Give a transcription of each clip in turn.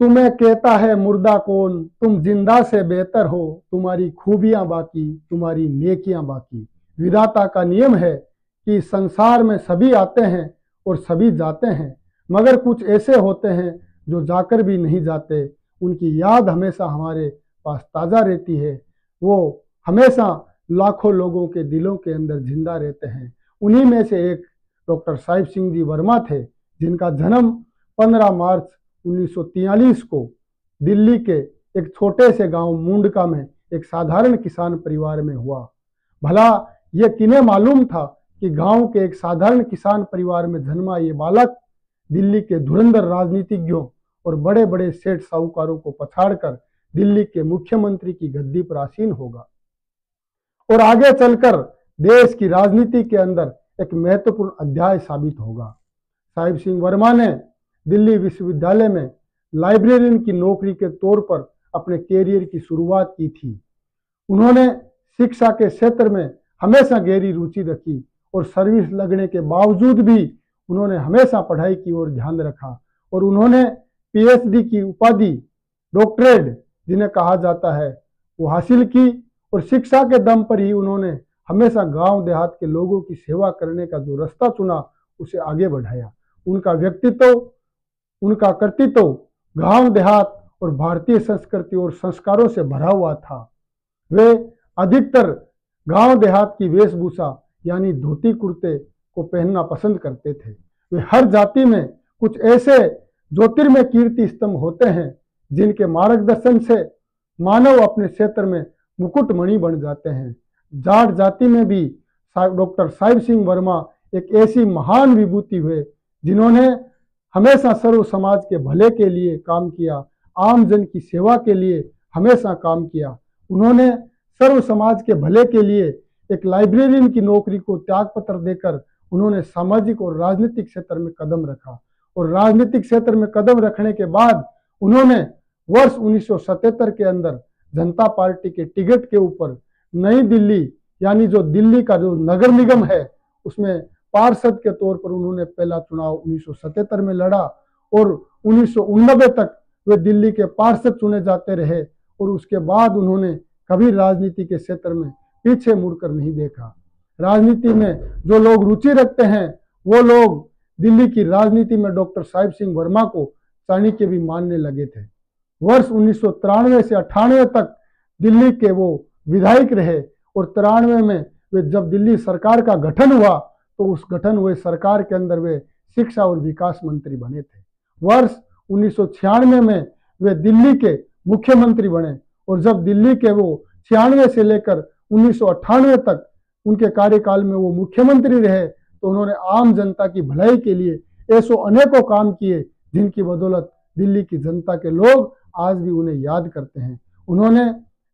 तुम्हें कहता है मुर्दा कौन, तुम जिंदा से बेहतर हो, तुम्हारी खूबियां बाकी, तुम्हारी नेकियां बाकी। विधाता का नियम है कि संसार में सभी आते हैं और सभी जाते हैं, मगर कुछ ऐसे होते हैं जो जाकर भी नहीं जाते। उनकी याद हमेशा हमारे पास ताज़ा रहती है। वो हमेशा लाखों लोगों के दिलों के अंदर जिंदा रहते हैं। उन्हीं में से एक डॉक्टर साहिब सिंह जी वर्मा थे, जिनका जन्म 15 मार्च 1943 को दिल्ली के एक छोटे से गांव मुंडका में एक साधारण किसान परिवार में हुआ। भला ये किन्हें मालूम था कि गांव के एक साधारण किसान परिवार में जन्मा ये बालक दिल्ली के धुरंधर राजनीतिज्ञों और बड़े बड़े सेठ साहूकारों को पछाड़कर दिल्ली के मुख्यमंत्री की गद्दी पर आसीन होगा और आगे चलकर देश की राजनीति के अंदर एक महत्वपूर्ण अध्याय साबित होगा। साहिब सिंह वर्मा ने दिल्ली विश्वविद्यालय में लाइब्रेरियन की नौकरी के तौर पर अपने कैरियर की शुरुआत की थी। उन्होंने शिक्षा के क्षेत्र में हमेशा गहरी रुचि रखी और सर्विस लगने के बावजूद भी उन्होंने हमेशा पढ़ाई की ओर ध्यान रखा और उन्होंने पीएचडी की उपाधि, डॉक्टरेट जिन्हें कहा जाता है, वो हासिल की और शिक्षा के दम पर ही उन्होंने हमेशा गांव देहात के लोगों की सेवा करने का जो रास्ता चुना उसे आगे बढ़ाया। उनका व्यक्तित्व, उनका कर्तृत्व गांव देहात और भारतीय संस्कृति और संस्कारों से भरा हुआ था। वे अधिकतर गांव देहात की वेशभूषा यानी धोती कुर्ते को पहनना पसंद करते थे। वे हर जाति में कुछ ऐसे ज्योतिर्मय कीर्ति स्तंभ होते हैं जिनके मार्गदर्शन से मानव अपने क्षेत्र में मुकुटमणि बन जाते हैं। जाट जाति में भी डॉक्टर साहिब सिंह वर्मा एक ऐसी महान विभूति हुए जिन्होंने हमेशा सर्व समाज के भले के लिए काम किया, आम जन की सेवा के लिए हमेशा काम किया। उन्होंने सर्व समाज के भले के लिए एक लाइब्रेरियन की नौकरी को त्याग पत्र देकर उन्होंने सामाजिक और राजनीतिक क्षेत्र में कदम रखा और राजनीतिक क्षेत्र में कदम रखने के बाद उन्होंने वर्ष 1977 के अंदर जनता पार्टी के टिकट के ऊपर नई दिल्ली यानी जो दिल्ली का जो नगर निगम है उसमें पार्षद के तौर पर उन्होंने पहला चुनाव 1977 में लड़ा और 1989 तक वे दिल्ली के पार्षद चुने जाते रहे और उसके बाद उन्होंने कभी राजनीति के क्षेत्र में पीछे मुड़कर नहीं देखा। राजनीति में जो लोग रुचि रखते हैं वो लोग दिल्ली की राजनीति में डॉक्टर साहिब सिंह वर्मा को चाणक्य भी मानने लगे थे। वर्ष 1993 से 98 तक दिल्ली के वो विधायक रहे और 93 में वे जब दिल्ली सरकार का गठन हुआ तो उस गठन हुए सरकार के अंदर वे शिक्षा और विकास मंत्री बने थे। वर्ष 1996 में वे दिल्ली के मुख्यमंत्री बने और जब दिल्ली के वो 96 से लेकर 1998 तक उनके कार्यकाल में वो मुख्यमंत्री रहे तो उन्होंने आम जनता की भलाई के लिए ऐसो अनेकों काम किए जिनकी बदौलत दिल्ली की जनता के लोग आज भी उन्हें याद करते हैं। उन्होंने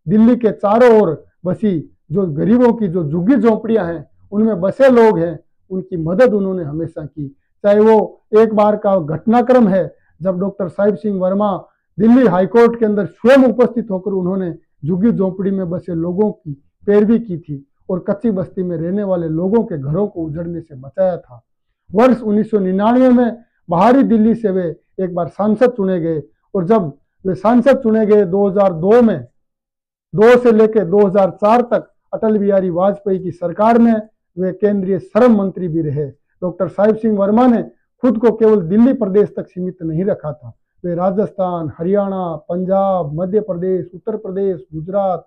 दिल्ली के चारों ओर बसी जो गरीबों की जो झुग्गी झोंपड़ियां हैं उनमें बसे लोग हैं उनकी मदद उन्होंने हमेशा की। चाहे वो एक बार का घटनाक्रम है जब डॉक्टर साहिब सिंह वर्मा दिल्ली हाईकोर्ट के अंदर स्वयं उपस्थित होकर उन्होंने झुग्गी झोंपड़ी में बसे लोगों की पैरवी की थी और कच्ची बस्ती में रहने वाले लोगों के घरों को उजड़ने से बचाया था। वर्ष 1999 में बाहरी दिल्ली से वे एक बार सांसद चुने गए और जब वे सांसद चुने गए 2002 में 2 से लेकर 2004 तक अटल बिहारी वाजपेयी की सरकार में वे केंद्रीय श्रम मंत्री भी रहे। डॉक्टर साहिब सिंह वर्मा ने खुद को केवल दिल्ली प्रदेश तक सीमित नहीं रखा था। वे राजस्थान, हरियाणा, पंजाब, मध्य प्रदेश, उत्तर प्रदेश, गुजरात,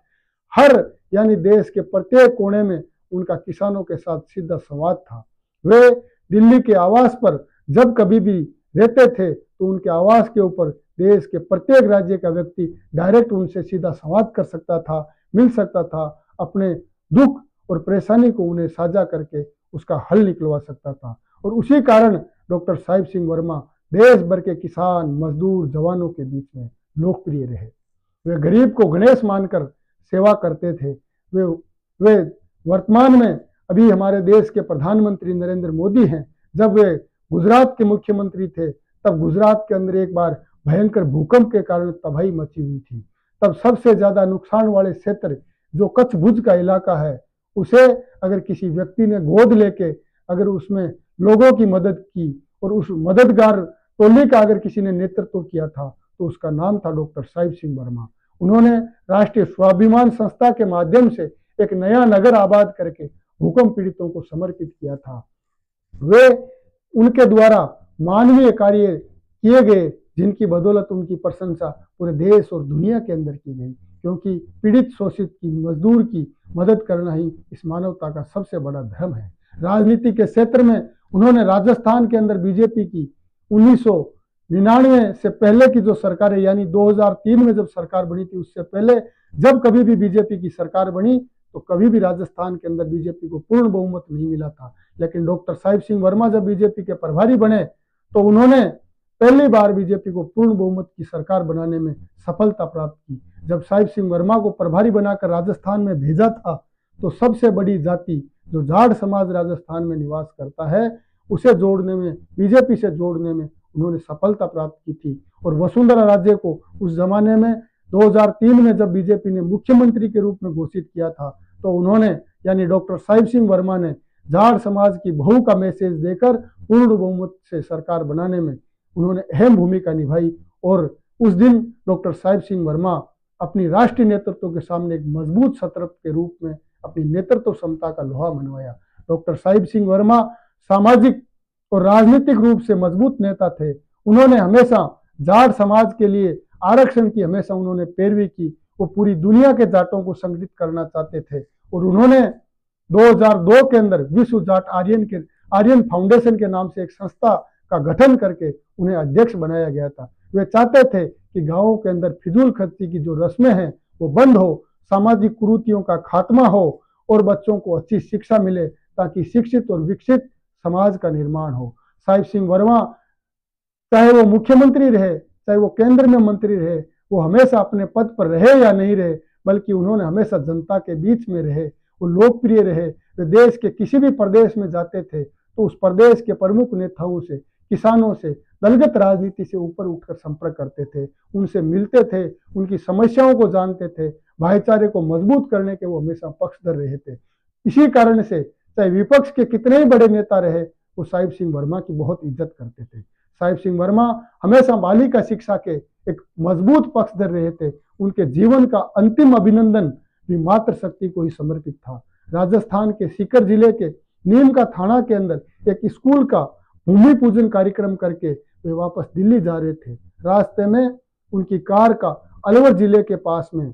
हर यानी देश के प्रत्येक कोने में उनका किसानों के साथ सीधा संवाद था। वे दिल्ली के आवास पर जब कभी भी रहते थे तो उनके आवास के ऊपर देश के प्रत्येक राज्य का व्यक्ति डायरेक्ट उनसे सीधा संवाद कर सकता था, मिल सकता था, अपने दुख और परेशानी को उन्हें साझा करके उसका हल निकलवा सकता था। और उसी कारण डॉक्टर साहिब सिंह वर्मा देश भर के किसान, मजदूर, जवानों के बीच में लोकप्रिय रहे। वे गरीब को गणेश मानकर सेवा करते थे। वे वर्तमान में अभी हमारे देश के प्रधानमंत्री नरेंद्र मोदी हैं। जब वे गुजरात के मुख्यमंत्री थे तब गुजरात के अंदर एक बार भयंकर भूकंप के कारण तबाही मची हुई थी। तब सबसे ज्यादा नुकसान वाले क्षेत्र जो कच्छ भुज का इलाका है उसे अगर किसी व्यक्ति ने गोद लेके अगर उसमें लोगों की मदद की और उस मददगार टोली का अगर किसी ने नेतृत्व किया था तो उसका नाम था डॉक्टर साहिब सिंह वर्मा। उन्होंने राष्ट्रीय स्वाभिमान संस्था के माध्यम से एक नया नगर आबाद करके भूकंप पीड़ितों को समर्पित किया था। वे उनके द्वारा मानवीय कार्य किए गए जिनकी बदौलत उनकी प्रशंसा पूरे देश और दुनिया के अंदर की गई, क्योंकि पीड़ित शोषित की मजदूर की मदद करना ही इस मानवता का सबसे बड़ा धर्म है। राजनीति के क्षेत्र में उन्होंने राजस्थान के अंदर बीजेपी की 1999 से पहले की जो सरकार है, यानी 2003 में जब सरकार बनी थी, उससे पहले जब कभी भी बीजेपी की सरकार बनी तो कभी भी राजस्थान के अंदर बीजेपी को पूर्ण बहुमत नहीं मिला था। लेकिन डॉक्टर साहिब सिंह वर्मा जब बीजेपी के प्रभारी बने तो उन्होंने पहली बार बीजेपी को पूर्ण बहुमत की सरकार बनाने में सफलता प्राप्त की। जब साहिब सिंह वर्मा को प्रभारी बनाकर राजस्थान में भेजा था तो सबसे बड़ी जाति जो जाट समाज राजस्थान में निवास करता है उसे जोड़ने में, बीजेपी से जोड़ने में उन्होंने सफलता प्राप्त की थी। और वसुंधरा राजे को उस जमाने में 2003 में जब बीजेपी ने मुख्यमंत्री के रूप में घोषित किया था तो उन्होंने, यानी डॉक्टर साहिब सिंह वर्मा ने जाट समाज की बहू का मैसेज देकर पूर्ण बहुमत से सरकार बनाने में उन्होंने अहम भूमिका निभाई। और उस दिन डॉक्टर साहिब सिंह वर्मा अपनी राष्ट्रीय नेतृत्व के सामने एक मजबूत शत्रु के रूप में अपनी नेतृत्व क्षमता का लोहा मनवाया। डॉक्टर साहिब सिंह वर्मा सामाजिक और राजनीतिक रूप से मजबूत नेता थे। उन्होंने हमेशा जाट समाज के लिए आरक्षण की हमेशा उन्होंने पैरवी की। वो पूरी दुनिया के जाटों को संगठित करना चाहते थे और उन्होंने 2002 के अंदर विश्व जाट आर्यन फाउंडेशन के नाम से एक संस्था का गठन करके उन्हें अध्यक्ष बनाया गया था। वे चाहते थे कि गांवों के अंदर फिजूल खर्ची की जो रस्में हैं वो बंद हो, सामाजिक कुरीतियों का खात्मा हो और बच्चों को अच्छी शिक्षा मिले ताकि शिक्षित और विकसित समाज का निर्माण हो। साहिब सिंह वर्मा चाहे वो मुख्यमंत्री रहे, चाहे वो केंद्र में मंत्री रहे, वो हमेशा अपने पद पर रहे या नहीं रहे, बल्कि उन्होंने हमेशा जनता के बीच में रहे, वो लोकप्रिय रहे। वे देश के किसी भी प्रदेश में जाते थे तो उस प्रदेश के प्रमुख नेताओं से, किसानों से, दलगत राजनीति से ऊपर उठकर संपर्क करते थे, उनसे मिलते थे, उनकी समस्याओं को जानते थे, भाईचारे को मजबूत करने के वो हमेशा पक्षधर रहे थे। इसी कारण से चाहे विपक्ष के कितने ही बड़े नेता रहे, वो साहिब सिंह वर्मा की बहुत इज्जत करते थे। साहिब सिंह वर्मा हमेशा बालिका शिक्षा के एक मजबूत पक्षधर रहे थे। उनके जीवन का अंतिम अभिनंदन भी मातृशक्ति को ही समर्पित था। राजस्थान के सीकर जिले के नीम का थाना के अंदर एक स्कूल का भूमि पूजन कार्यक्रम करके वे वापस दिल्ली जा रहे थे। रास्ते में उनकी कार का अलवर जिले के पास में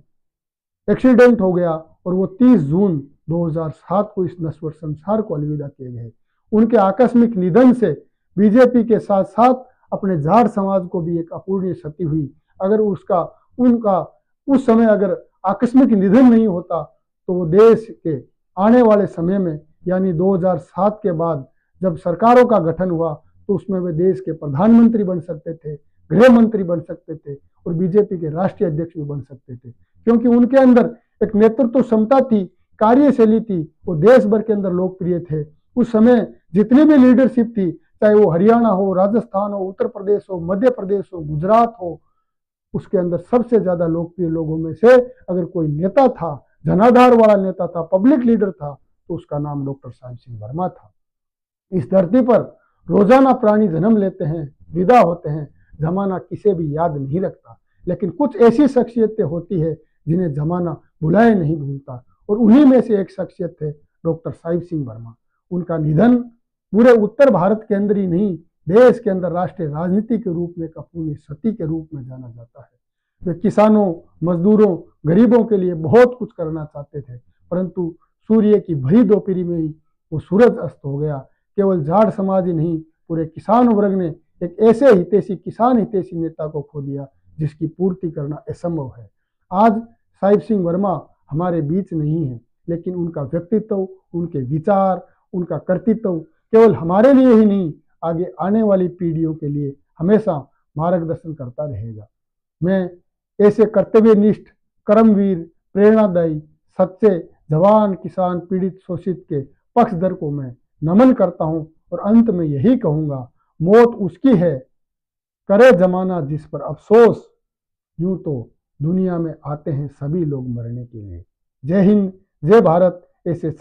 एक्सीडेंट हो गया और वो 30 जून 2007 को इस नश्वर संसार को अलविदा किए गए। उनके आकस्मिक निधन से बीजेपी के साथ साथ अपने जाट समाज को भी एक अपूर्णीय क्षति हुई। अगर उनका उस समय अगर आकस्मिक निधन नहीं होता तो वो देश के आने वाले समय में, यानी 2007 के बाद जब सरकारों का गठन हुआ तो उसमें वे देश के प्रधानमंत्री बन सकते थे, गृह मंत्री बन सकते थे और बीजेपी के राष्ट्रीय अध्यक्ष भी बन सकते थे, क्योंकि उनके अंदर एक नेतृत्व क्षमता थी, कार्यशैली थी, वो देश भर के अंदर लोकप्रिय थे। उस समय जितनी भी लीडरशिप थी, चाहे वो हरियाणा हो, राजस्थान हो, उत्तर प्रदेश हो, मध्य प्रदेश हो, गुजरात हो, उसके अंदर सबसे ज्यादा लोकप्रिय लोगों में से अगर कोई नेता था, जनाधार वाला नेता था, पब्लिक लीडर था, तो उसका नाम डॉक्टर साहिब सिंह वर्मा था। इस धरती पर रोजाना प्राणी जन्म लेते हैं, विदा होते हैं, जमाना किसे भी याद नहीं रखता, लेकिन कुछ ऐसी शख्सियतें होती है जिन्हें जमाना भुलाए नहीं भूलता, और उन्हीं में से एक शख्सियत थे डॉक्टर साहिब सिंह वर्मा। उनका निधन पूरे उत्तर भारत के अंदर ही नहीं, देश के अंदर राष्ट्रीय राजनीति के रूप में एक अपूर्णीय क्षति के रूप में जाना जाता है। वे किसानों, मजदूरों, गरीबों के लिए बहुत कुछ करना चाहते थे, परंतु सूर्य की भरी दोपहरी में ही वो सूरज अस्त हो गया। केवल जाट समाज ही नहीं, पूरे किसान वर्ग ने एक ऐसे हितैषी, किसान हितैषी नेता को खो दिया जिसकी पूर्ति करना असंभव है। आज साहिब सिंह वर्मा हमारे बीच नहीं है, लेकिन उनका व्यक्तित्व, उनके विचार, उनका कर्तृत्व केवल हमारे लिए ही नहीं, आगे आने वाली पीढ़ियों के लिए हमेशा मार्गदर्शन करता रहेगा। मैं ऐसे कर्तव्यनिष्ठ, कर्मवीर, प्रेरणादायी, सच्चे जवान, किसान, पीड़ित, शोषित के पक्षधर को मैं नमन करता हूं और अंत में यही कहूंगा, मौत उसकी है, करे जमाना जिस पर अफसोस, यूं तो दुनिया में आते हैं सभी लोग मरने के लिए। जय हिंद, जय भारत। ऐसे